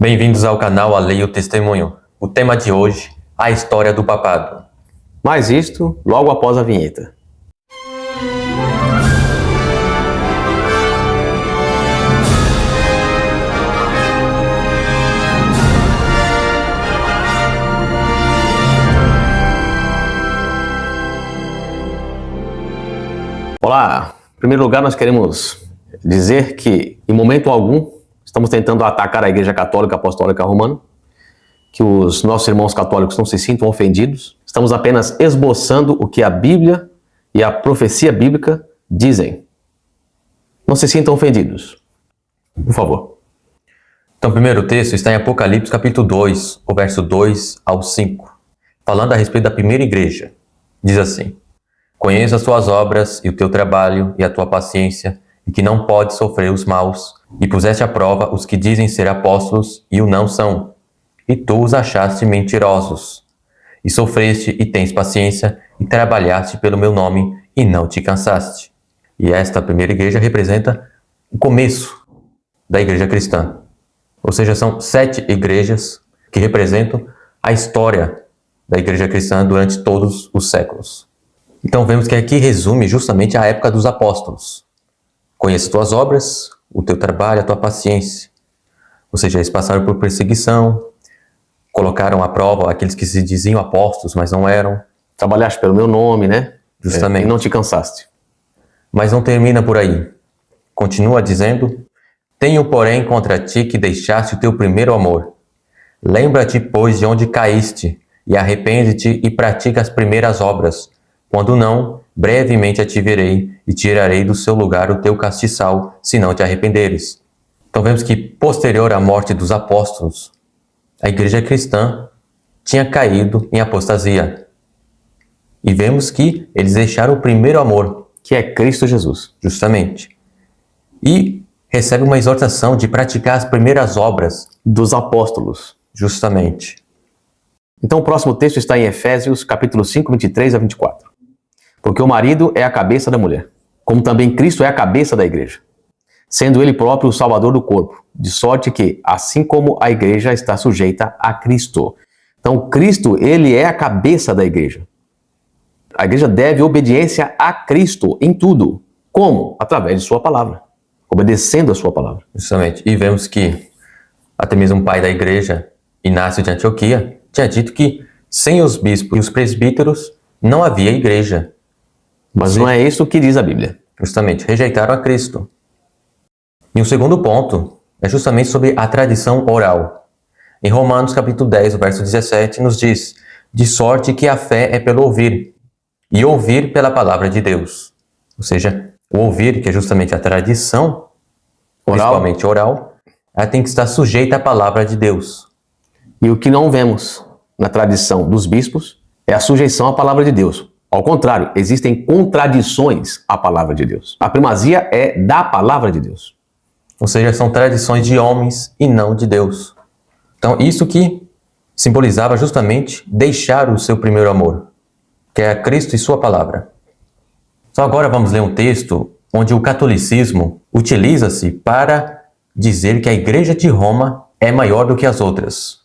Bem-vindos ao canal A Lei e o Testemunho. O tema de hoje, a história do papado. Mais isto logo após a vinheta. Olá! Em primeiro lugar, nós queremos dizer que, em momento algum, estamos tentando atacar a Igreja Católica Apostólica Romana, que os nossos irmãos católicos não se sintam ofendidos. Estamos apenas esboçando o que a Bíblia e a profecia bíblica dizem. Não se sintam ofendidos, por favor. Então, o primeiro texto está em Apocalipse capítulo 2, o verso 2 ao 5, falando a respeito da primeira igreja. Diz assim: Conheço as tuas obras e o teu trabalho e a tua paciência, e que não podes sofrer os maus, e puseste à prova os que dizem ser apóstolos e o não são, e tu os achaste mentirosos. E sofreste e tens paciência, e trabalhaste pelo meu nome, e não te cansaste. E esta primeira igreja representa o começo da igreja cristã. Ou seja, são 7 igrejas que representam a história da igreja cristã durante todos os séculos. Então vemos que aqui resume justamente a época dos apóstolos. Conheço tuas obras, o teu trabalho, a tua paciência. Ou seja, eles passaram por perseguição, colocaram à prova aqueles que se diziam apóstolos, mas não eram. Trabalhaste pelo meu nome, né? Justamente. E não te cansaste. Mas não termina por aí. Continua dizendo: Tenho, porém, contra ti que deixaste o teu primeiro amor. Lembra-te, pois, de onde caíste, e arrepende-te e pratica as primeiras obras. Quando não, brevemente a te verei e tirarei do seu lugar o teu castiçal, se não te arrependeres. Então vemos que, posterior à morte dos apóstolos, a igreja cristã tinha caído em apostasia. E vemos que eles deixaram o primeiro amor, Que é Cristo Jesus. justamente. E recebe uma exortação de praticar as primeiras obras, Dos apóstolos. justamente. Então o próximo texto está em Efésios, capítulo 5, 23 a 24. Porque o marido é a cabeça da mulher, como também Cristo é a cabeça da igreja, sendo ele próprio o salvador do corpo, de sorte que, assim como a igreja está sujeita a Cristo. Então Cristo, ele é a cabeça da igreja. A igreja deve obediência a Cristo em tudo. Como? Através de sua palavra, obedecendo a sua palavra. Justamente. E vemos que até mesmo o pai da igreja, Inácio de Antioquia, tinha dito que sem os bispos e os presbíteros não havia igreja. Mas não é isso que diz a Bíblia. Justamente, rejeitaram a Cristo. E o segundo ponto é justamente sobre a tradição oral. Em Romanos capítulo 10, o verso 17, nos diz: De sorte que a fé é pelo ouvir, e ouvir pela palavra de Deus. Ou seja, o ouvir, que é justamente a tradição, principalmente oral, ela tem que estar sujeita à palavra de Deus. E o que não vemos na tradição dos bispos é a sujeição à palavra de Deus. Ao contrário, existem contradições à palavra de Deus. A primazia é da palavra de Deus. Ou seja, são tradições de homens e não de Deus. Então, isso que simbolizava justamente deixar o seu primeiro amor, que é Cristo e sua palavra. Então, agora vamos ler um texto onde o catolicismo utiliza-se para dizer que a igreja de Roma é maior do que as outras.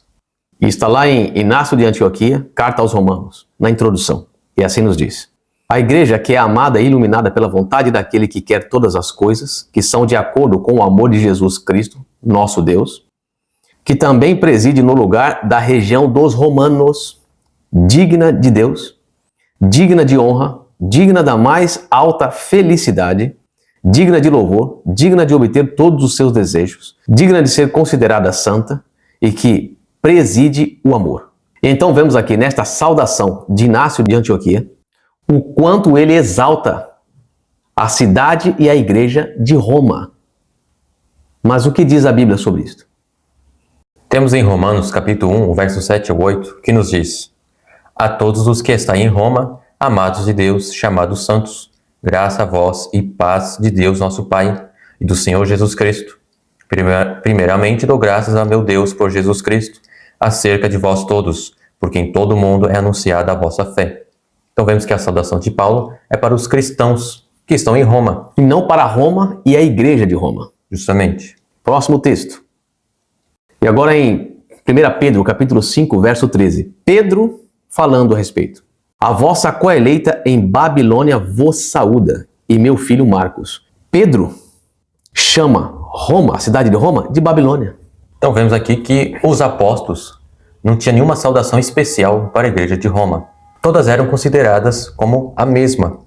E está lá em Inácio de Antioquia, Carta aos Romanos, na introdução. E assim nos diz: A igreja que é amada e iluminada pela vontade daquele que quer todas as coisas, que são de acordo com o amor de Jesus Cristo, nosso Deus, que também preside no lugar da região dos romanos, digna de Deus, digna de honra, digna da mais alta felicidade, digna de louvor, digna de obter todos os seus desejos, digna de ser considerada santa e que preside o amor. Então vemos aqui nesta saudação de Inácio de Antioquia o quanto ele exalta a cidade e a igreja de Roma. Mas o que diz a Bíblia sobre isto? Temos em Romanos capítulo 1, verso 7 ao 8, que nos diz: A todos os que estão em Roma, amados de Deus, chamados santos, graça a vós e paz de Deus nosso Pai e do Senhor Jesus Cristo. Primeiramente dou graças a meu Deus por Jesus Cristo, acerca de vós todos, porque em todo o mundo é anunciada a vossa fé. Então vemos que a saudação de Paulo é para os cristãos que estão em Roma. E não para Roma e a igreja de Roma. Justamente. Próximo texto. E agora em 1 Pedro, capítulo 5, verso 13. Pedro falando a respeito. A vossa coeleita em Babilônia vos saúda, e meu filho Marcos. Pedro chama Roma, a cidade de Roma, de Babilônia. Então vemos aqui que os apóstolos não tinham nenhuma saudação especial para a igreja de Roma. Todas eram consideradas como a mesma,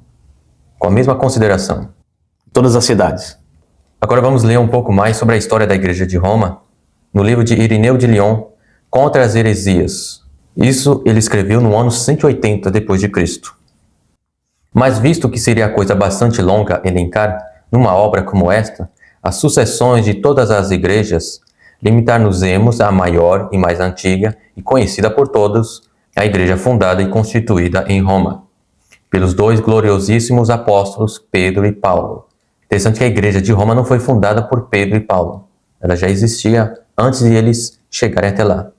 com a mesma consideração. Todas as cidades. Agora vamos ler um pouco mais sobre a história da igreja de Roma, no livro de Irineu de Lyon, Contra as Heresias. Isso ele escreveu no ano 180 depois de Cristo. Mas visto que seria coisa bastante longa elencar, numa obra como esta, as sucessões de todas as igrejas, limitar-nos-emos à maior e mais antiga e conhecida por todos, a igreja fundada e constituída em Roma, pelos dois gloriosíssimos apóstolos Pedro e Paulo. Interessante que a igreja de Roma não foi fundada por Pedro e Paulo. Ela já existia antes de eles chegarem até lá.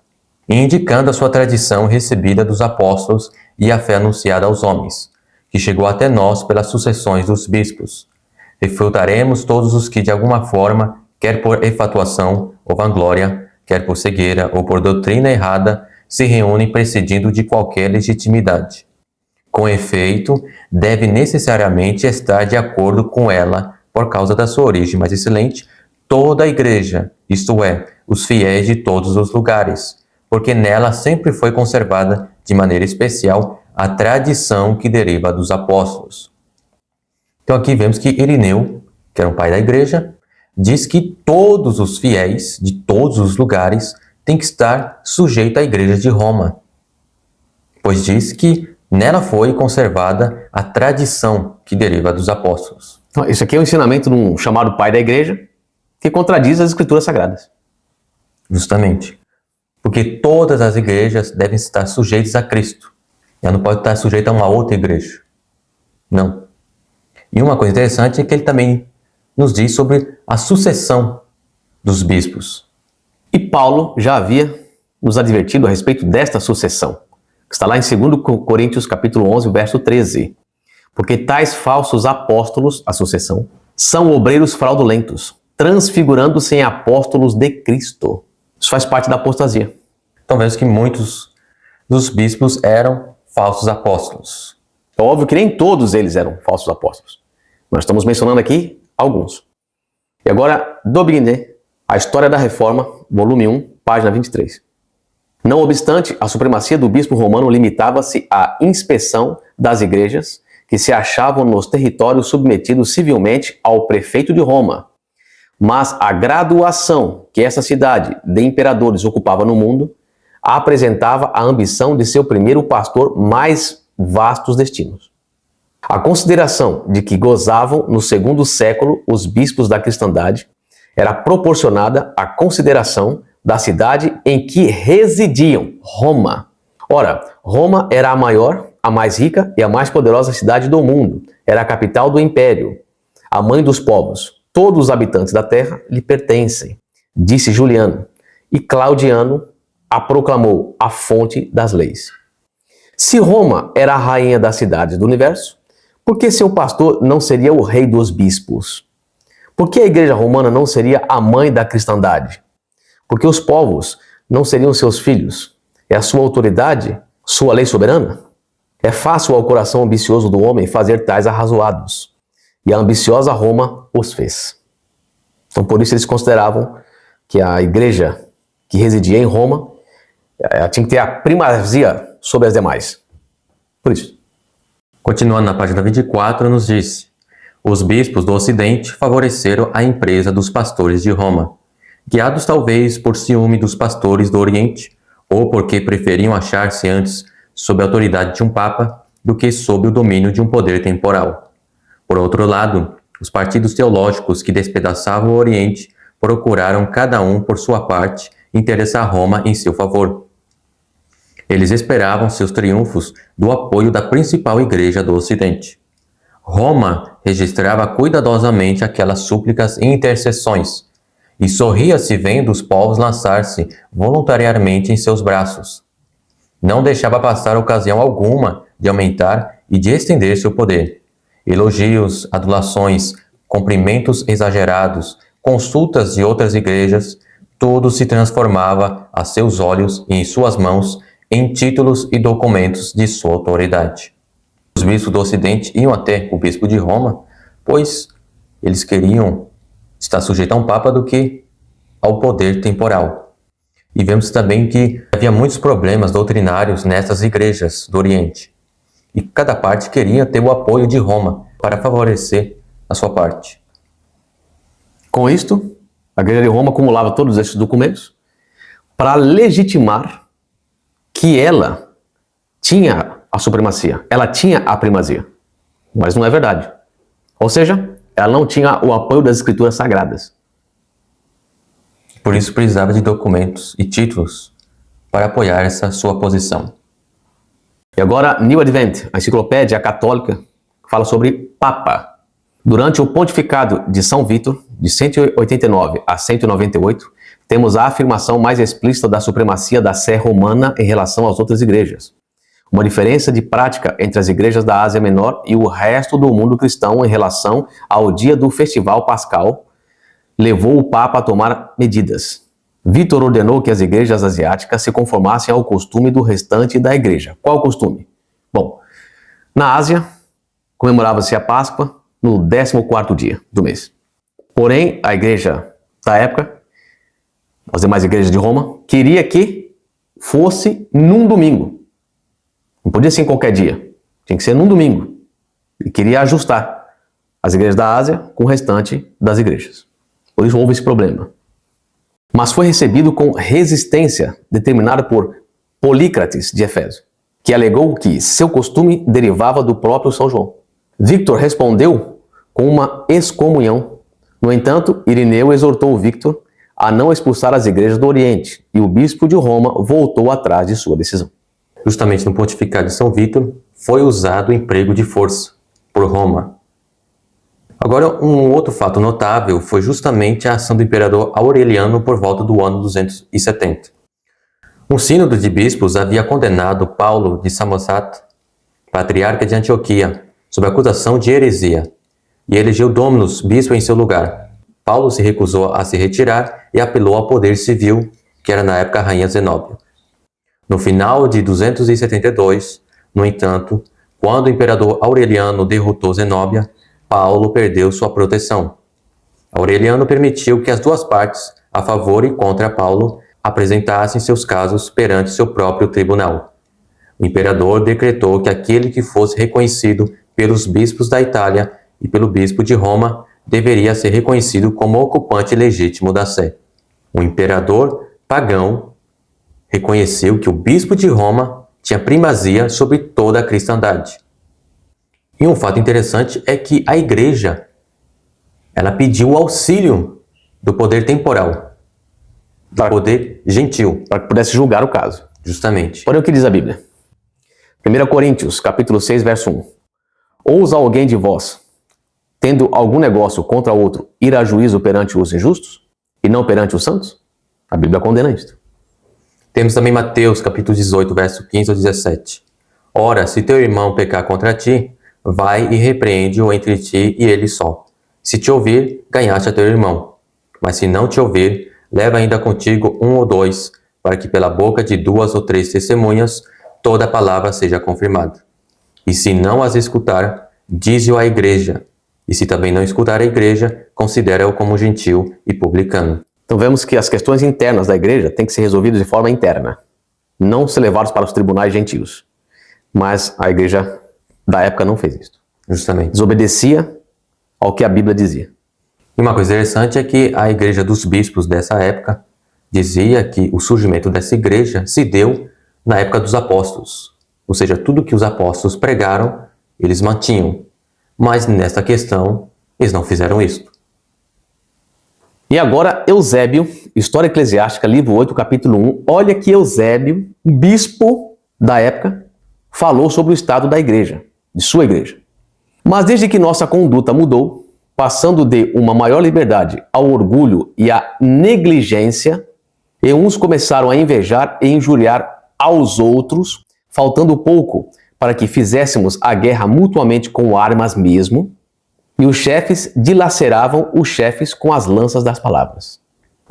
E indicando a sua tradição recebida dos apóstolos e a fé anunciada aos homens, que chegou até nós pelas sucessões dos bispos. Refutaremos todos os que de alguma forma, quer por efatuação ou vanglória, quer por cegueira ou por doutrina errada, se reúnem prescindindo de qualquer legitimidade. Com efeito, deve necessariamente estar de acordo com ela, por causa da sua origem mais excelente, toda a igreja, isto é, os fiéis de todos os lugares, porque nela sempre foi conservada, de maneira especial, a tradição que deriva dos apóstolos. Então aqui vemos que Irineu, que era um pai da igreja, diz que todos os fiéis de todos os lugares têm que estar sujeitos à igreja de Roma, pois diz que nela foi conservada a tradição que deriva dos apóstolos. Isso aqui é um ensinamento de um chamado pai da igreja que contradiz as escrituras sagradas. Justamente. Porque todas as igrejas devem estar sujeitas a Cristo. Ela não pode estar sujeita a uma outra igreja. Não. E uma coisa interessante é que ele também nos diz sobre a sucessão dos bispos. E Paulo já havia nos advertido a respeito desta sucessão, que está lá em 2 Coríntios capítulo 11, verso 13. Porque tais falsos apóstolos, a sucessão, são obreiros fraudulentos, transfigurando-se em apóstolos de Cristo. Isso faz parte da apostasia. Então vemos que muitos dos bispos eram falsos apóstolos. É óbvio que nem todos eles eram falsos apóstolos. Nós estamos mencionando aqui alguns. E agora, Daubigné, A História da Reforma, volume 1, página 23. Não obstante, a supremacia do bispo romano limitava-se à inspeção das igrejas que se achavam nos territórios submetidos civilmente ao prefeito de Roma. Mas a graduação que essa cidade de imperadores ocupava no mundo apresentava a ambição de seu primeiro pastor mais vastos destinos. A consideração de que gozavam no segundo século os bispos da cristandade era proporcionada à consideração da cidade em que residiam, Roma. Ora, Roma era a maior, a mais rica e a mais poderosa cidade do mundo. Era a capital do império, a mãe dos povos. Todos os habitantes da terra lhe pertencem, disse Juliano, e Claudiano a proclamou a fonte das leis. Se Roma era a rainha das cidades do universo, por que seu pastor não seria o rei dos bispos? Por que a igreja romana não seria a mãe da cristandade? Porque os povos não seriam seus filhos? É a sua autoridade, sua lei soberana? É fácil ao coração ambicioso do homem fazer tais arrazoados, e a ambiciosa Roma os fez. Então por isso eles consideravam que a igreja que residia em Roma tinha que ter a primazia sobre as demais. Por isso. Continuando na página 24, nos diz: os bispos do Ocidente favoreceram a empresa dos pastores de Roma, guiados talvez por ciúme dos pastores do Oriente, ou porque preferiam achar-se antes sob a autoridade de um papa do que sob o domínio de um poder temporal. Por outro lado, os partidos teológicos que despedaçavam o Oriente procuraram cada um por sua parte interessar Roma em seu favor. Eles esperavam seus triunfos do apoio da principal igreja do Ocidente. Roma registrava cuidadosamente aquelas súplicas e intercessões, e sorria-se vendo os povos lançar-se voluntariamente em seus braços. Não deixava passar ocasião alguma de aumentar e de estender seu poder. Elogios, adulações, cumprimentos exagerados, consultas de outras igrejas, tudo se transformava a seus olhos e em suas mãos em títulos e documentos de sua autoridade. Os bispos do Ocidente iam até o bispo de Roma, pois eles queriam estar sujeitos a um papa do que ao poder temporal. E vemos também que havia muitos problemas doutrinários nessas igrejas do Oriente. E cada parte queria ter o apoio de Roma para favorecer a sua parte. Com isto, a Igreja de Roma acumulava todos esses documentos para legitimar que ela tinha a supremacia, ela tinha a primazia. Mas não é verdade. Ou seja, ela não tinha o apoio das escrituras sagradas. Por isso precisava de documentos e títulos para apoiar essa sua posição. E agora, New Advent, a enciclopédia católica, fala sobre Papa. Durante o pontificado de São Vítor, de 189 a 198, temos a afirmação mais explícita da supremacia da Sé romana em relação às outras igrejas. Uma diferença de prática entre as igrejas da Ásia Menor e o resto do mundo cristão em relação ao dia do festival pascal levou o Papa a tomar medidas. Vítor ordenou que as igrejas asiáticas se conformassem ao costume do restante da igreja. Qual o costume? Bom, na Ásia, comemorava-se a Páscoa no 14º dia do mês. Porém, a igreja da época, as demais igrejas de Roma, queria que fosse num domingo. Não podia ser em qualquer dia. Tinha que ser num domingo. E queria ajustar as igrejas da Ásia com o restante das igrejas. Por isso houve esse problema. Mas foi recebido com resistência determinada por Polícrates de Éfeso, que alegou que seu costume derivava do próprio São João. Victor respondeu com uma excomunhão. No entanto, Irineu exortou Victor a não expulsar as igrejas do Oriente, e o bispo de Roma voltou atrás de sua decisão. Justamente no pontificado de São Vítor foi usado o emprego de força por Roma. Agora, um outro fato notável foi justamente a ação do imperador Aureliano por volta do ano 270. Um sínodo de bispos havia condenado Paulo de Samosata, patriarca de Antioquia, sob acusação de heresia, e elegeu Dominus bispo em seu lugar. Paulo se recusou a se retirar e apelou ao poder civil, que era na época a rainha Zenóbia. No final de 272, no entanto, quando o imperador Aureliano derrotou Zenóbia, Paulo perdeu sua proteção. Aureliano permitiu que as duas partes, a favor e contra Paulo, apresentassem seus casos perante seu próprio tribunal. O imperador decretou que aquele que fosse reconhecido pelos bispos da Itália e pelo bispo de Roma deveria ser reconhecido como ocupante legítimo da sé. O imperador pagão reconheceu que o bispo de Roma tinha primazia sobre toda a cristandade. E um fato interessante é que a igreja, ela pediu o auxílio do poder temporal, do poder gentil. Para que pudesse julgar o caso. Justamente. Porém, o que diz a Bíblia? 1 Coríntios, capítulo 6, verso 1. Ousa alguém de vós, tendo algum negócio contra outro, ir a juízo perante os injustos e não perante os santos? A Bíblia condena isto. Temos também Mateus, capítulo 18, verso 15 ao 17. Ora, se teu irmão pecar contra ti, vai e repreende-o entre ti e ele só. Se te ouvir, ganhaste a teu irmão. Mas se não te ouvir, leva ainda contigo 1 ou 2, para que pela boca de 2 ou 3 testemunhas toda a palavra seja confirmada. E se não as escutar, dize-o à igreja. E se também não escutar a igreja, considera-o como gentil e publicano. Então vemos que as questões internas da igreja têm que ser resolvidas de forma interna, não ser levadas para os tribunais gentios. Mas a igreja da época não fez isso. Justamente. Desobedecia ao que a Bíblia dizia. E uma coisa interessante é que a igreja dos bispos dessa época dizia que o surgimento dessa igreja se deu na época dos apóstolos. Ou seja, tudo que os apóstolos pregaram, eles mantinham. Mas nesta questão, eles não fizeram isso. E agora, Eusébio, História Eclesiástica, livro 8, capítulo 1. Olha que Eusébio, bispo da época, falou sobre o estado da igreja, de sua igreja. Mas desde que nossa conduta mudou, passando de uma maior liberdade ao orgulho e à negligência, e uns começaram a invejar e injuriar aos outros, faltando pouco para que fizéssemos a guerra mutuamente com armas mesmo, e os chefes dilaceravam os chefes com as lanças das palavras.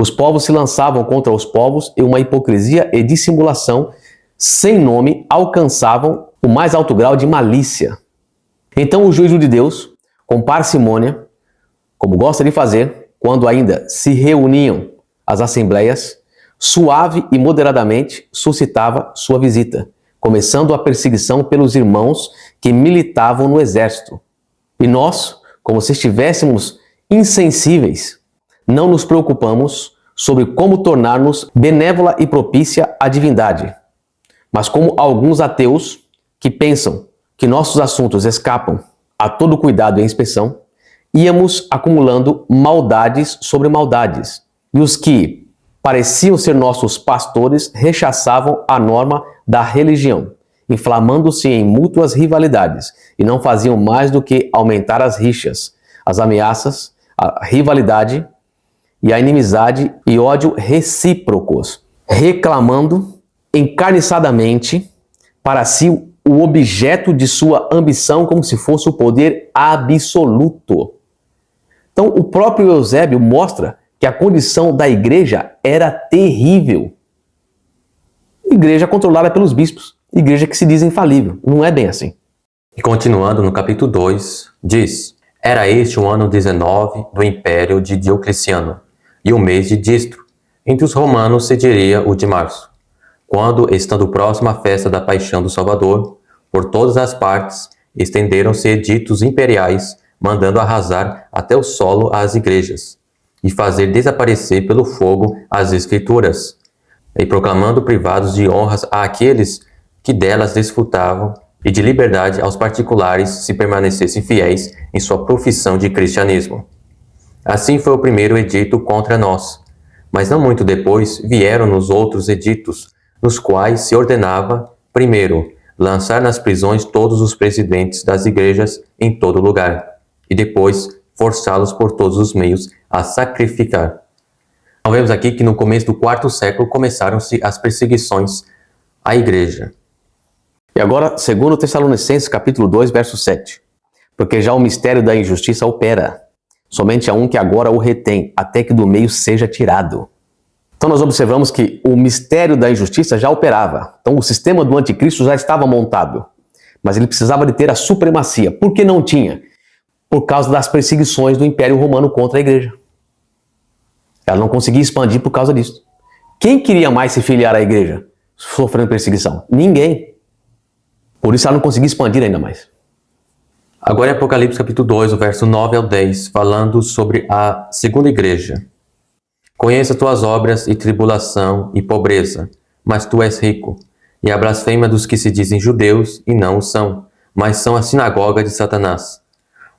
Os povos se lançavam contra os povos e uma hipocrisia e dissimulação sem nome alcançavam o mais alto grau de malícia. Então o juízo de Deus, com parcimônia, como gosta de fazer, quando ainda se reuniam as assembleias, suave e moderadamente suscitava sua visita, começando a perseguição pelos irmãos que militavam no exército. E nós, como se estivéssemos insensíveis, não nos preocupamos sobre como tornar-nos benévola e propícia à divindade, mas como alguns ateus que pensam que nossos assuntos escapam a todo cuidado e inspeção, íamos acumulando maldades sobre maldades, e os que pareciam ser nossos pastores rechaçavam a norma da religião, inflamando-se em mútuas rivalidades, e não faziam mais do que aumentar as rixas, as ameaças, a rivalidade e a inimizade e ódio recíprocos, reclamando encarniçadamente para si o objeto de sua ambição como se fosse o poder absoluto. Então, o próprio Eusébio mostra que a condição da igreja era terrível. Igreja controlada pelos bispos, igreja que se diz infalível. Não é bem assim. E continuando no capítulo 2, diz: Era este o ano 19 do império de Diocleciano, e o mês de Distro. Entre os romanos se diria o de março, quando, estando próxima à festa da paixão do Salvador, por todas as partes estenderam-se editos imperiais, mandando arrasar até o solo as igrejas, e fazer desaparecer pelo fogo as escrituras, e proclamando privados de honras àqueles que delas desfrutavam, e de liberdade aos particulares se permanecessem fiéis em sua profissão de cristianismo. Assim foi o primeiro edito contra nós, mas não muito depois vieram-nos outros editos, nos quais se ordenava, primeiro, lançar nas prisões todos os presidentes das igrejas em todo lugar, e depois forçá-los por todos os meios a sacrificar. Então vemos aqui que no começo do quarto século começaram-se as perseguições à igreja. E agora, segundo Tessalonicenses capítulo 2, verso 7. Porque já o mistério da injustiça opera, somente a um que agora o retém, até que do meio seja tirado. Então nós observamos que o mistério da injustiça já operava. Então o sistema do anticristo já estava montado. Mas ele precisava de ter a supremacia. Por que não tinha? Por causa das perseguições do Império Romano contra a igreja. Ela não conseguia expandir por causa disso. Quem queria mais se filiar à igreja sofrendo perseguição? Ninguém. Por isso ela não conseguia expandir ainda mais. Agora em Apocalipse capítulo 2, o verso 9 ao 10, falando sobre a segunda igreja. Conheça tuas obras e tribulação e pobreza, mas tu és rico, e a blasfêmia dos que se dizem judeus e não o são, mas são a sinagoga de Satanás.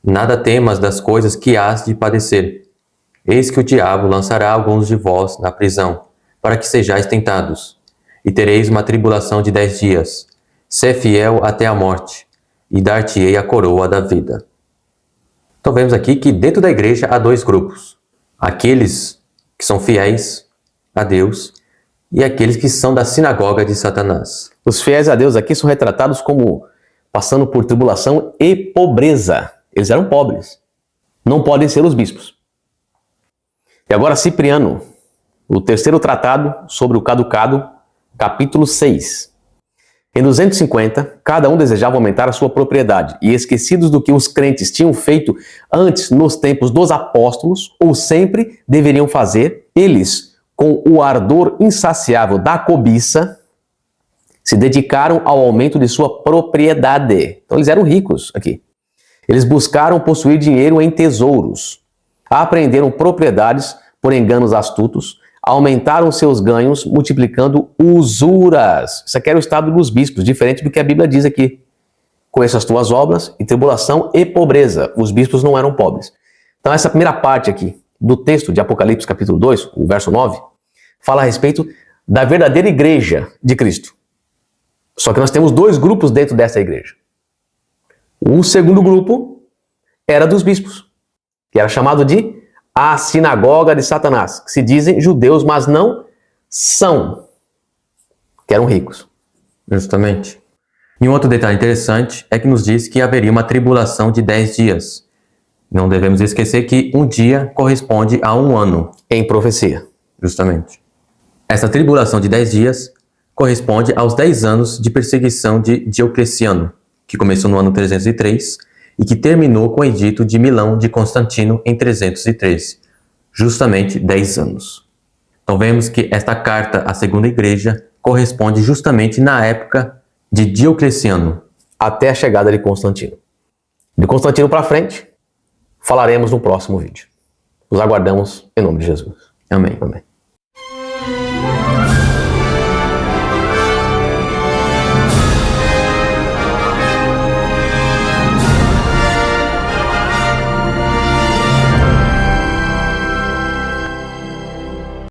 Nada temas das coisas que hás de padecer. Eis que o diabo lançará alguns de vós na prisão, para que sejais tentados, e tereis uma tribulação de 10 dias. Sê fiel até a morte, e dar-te-ei a coroa da vida. Então vemos aqui que dentro da igreja há dois grupos. Aqueles que são fiéis a Deus e aqueles que são da sinagoga de Satanás. Os fiéis a Deus aqui são retratados como passando por tribulação e pobreza. Eles eram pobres. Não podem ser os bispos. E agora Cipriano, o terceiro tratado sobre o caducado, capítulo 6. Em 250, cada um desejava aumentar a sua propriedade, e esquecidos do que os crentes tinham feito antes nos tempos dos apóstolos, ou sempre deveriam fazer, eles, com o ardor insaciável da cobiça, se dedicaram ao aumento de sua propriedade. Então eles eram ricos aqui. Eles buscaram possuir dinheiro em tesouros, apreenderam propriedades por enganos astutos, aumentaram seus ganhos multiplicando usuras. Isso aqui era o estado dos bispos, diferente do que a Bíblia diz aqui. Conheço as tuas obras em tribulação e pobreza. Os bispos não eram pobres. Então essa primeira parte aqui do texto de Apocalipse capítulo 2, o verso 9, fala a respeito da verdadeira igreja de Cristo. Só que nós temos dois grupos dentro dessa igreja. O segundo grupo era dos bispos, que era chamado de a sinagoga de Satanás, que se dizem judeus, mas não são, que eram ricos. Justamente. E um outro detalhe interessante é que nos diz que haveria uma tribulação de 10 dias. Não devemos esquecer que um dia corresponde a um ano. Em profecia. Justamente. Essa tribulação de 10 dias corresponde aos 10 anos de perseguição de Diocleciano, que começou no ano 303 e que terminou com o edito de Milão de Constantino em 313. Justamente 10 anos. Então vemos que esta carta à segunda igreja corresponde justamente na época de Diocleciano. Até a chegada de Constantino. De Constantino para frente, falaremos no próximo vídeo. Os aguardamos em nome de Jesus. Amém. Amém.